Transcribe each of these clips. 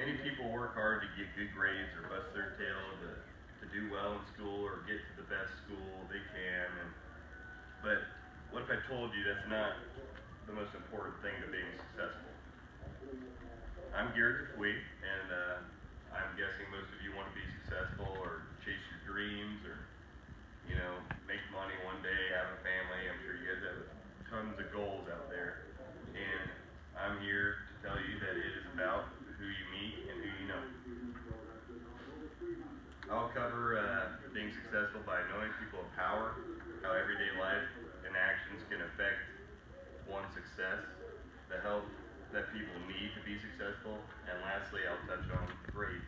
Many people work hard to get good grades or bust their tail to do well in school or get to the best school they can. But what if I told you that's not the most important thing to being successful? I'm Garrett Dupuy, and I'm guessing most of you want to be successful or chase your dreams or, make money one day, have a family. I'm sure you guys have tons of goals out there. And I'm here to tell you that it is about who you meet and who you know. I'll cover being successful by knowing people of power, how everyday life and actions can affect one's success, the help that people need to be successful, and lastly, I'll touch on grades.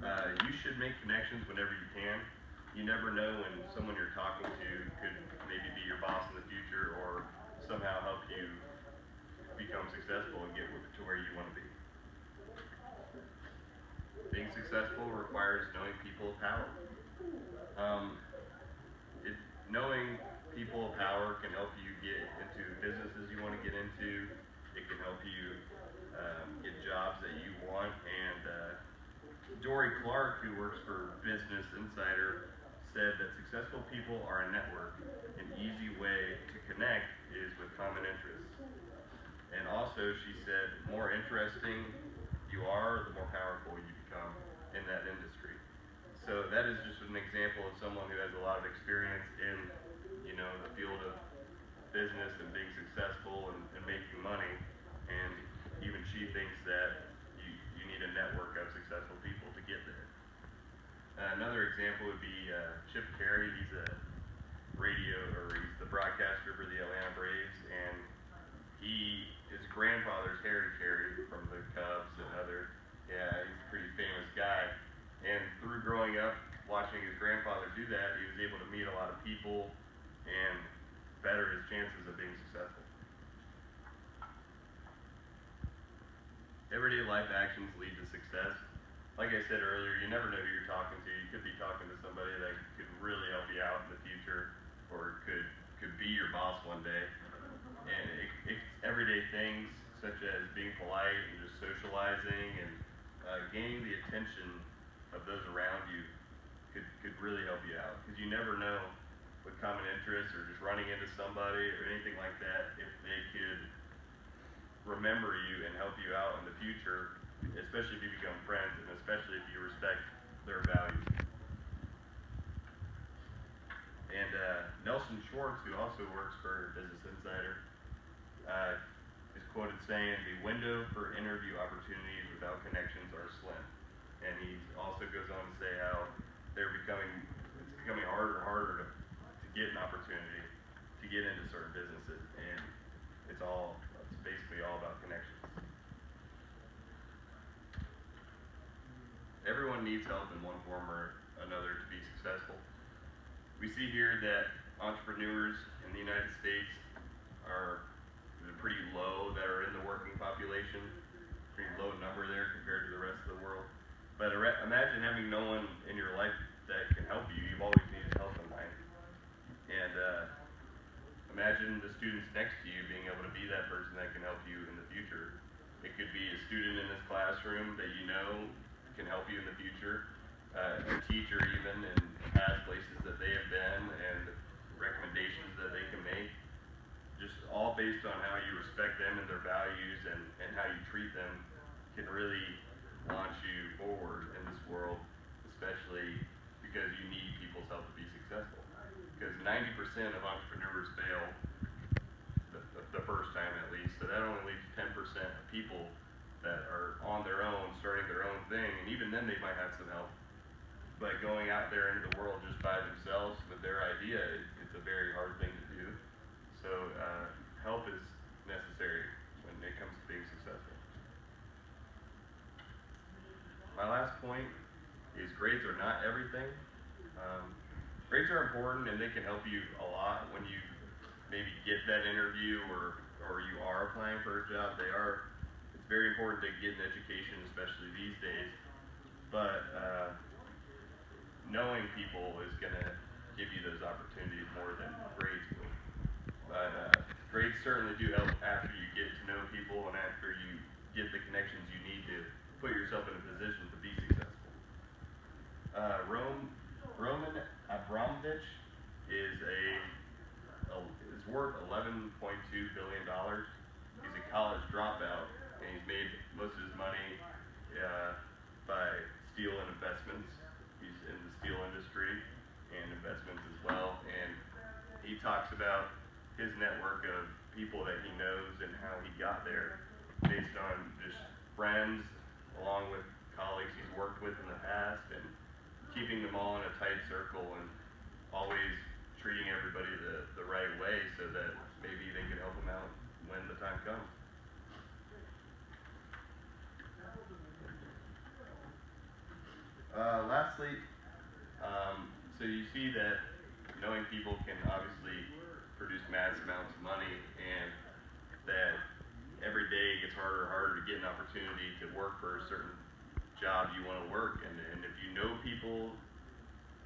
You should make connections whenever you can. You never know when someone you're talking to could maybe be your boss in the future or somehow help you become successful and get to where you want to be. Being successful requires knowing people of power. Knowing people of power can help you get into businesses you want to get into. It can help you get jobs that you want. And Dory Clark, who works for Business Insider, said that successful people are a network. An easy way to connect is with common interests. And also, she said, the more interesting you are, the more powerful you become in that industry. So that is just an example of someone who has a lot of experience in, the field of business and being successful and making money. And even she thinks that you need a network of successful people to get there. Another example would be Chip Caray. He's the broadcaster for the Atlanta Braves, and his grandfather's Harry Caray from the Cubs and he's a pretty famous guy. And through growing up, watching his grandfather do that, he was able to meet a lot of people and better his chances of being successful. Everyday life actions lead to success. Like I said earlier, you never know who you're talking to. You could be talking to somebody that could really help you out in the future or could be your boss one day. And it's everyday things such as being polite and just socializing and gaining the attention of those around you could really help you out, because you never know with common interests or just running into somebody or anything like that if they could remember you and help you out in the future, especially if you become friends and especially if you respect their values. And Nelson Schwartz, who also works for Business Insider, is quoted saying, "The window for interview opportunities without connections are slim." And he also goes on to say how it's becoming harder and harder to get an opportunity to get into certain businesses, and it's basically all about connections. Everyone needs help in one form or another to be successful. We see here that entrepreneurs in the United States are pretty low that are in the working population, pretty low number there compared to the rest of the world. But imagine having no one in your life that can help you. You've always needed help in life. And imagine the students next to you being able to be that person that can help you in the future. It could be a student in this classroom that you know can help you in the future, a teacher even in past places that they have been and recommendations that they can make. Just all based on how you respect them and their values and how you treat them can really launch you forward in this world, especially because you need people's help to be successful. Because 90% of entrepreneurs fail the first time at least, so that only leaves 10% of people that are on their own, starting their own thing, and even then they might have some help. But going out there into the world just by themselves with their idea, it's a very hard thing to do. So help is necessary when it comes to being successful. My last point is grades are not everything. Grades are important and they can help you a lot when you maybe get that interview or you are applying for a job. It's very important to get an education, especially these days. But knowing people is going to give you those opportunities more than grades will. But grades certainly do help after you get to know people and after you get the connections you need to Roman Abramovich is worth $11.2 billion. He's a college dropout, and he's made most of his money by steel and investments. He's in the steel industry and investments as well, and he talks about his network of people that he knows and how he got there based on just friends along with colleagues he's worked with in the past and keeping them all in a tight circle and always treating everybody the right way so that maybe they can help them out when the time comes. Lastly, so you see that knowing people can obviously produce mass amounts of money, and that every day it gets harder and harder to get an opportunity to work for a certain job you want to work. And if you know people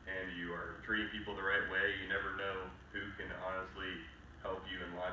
and you are treating people the right way, you never know who can honestly help you in life.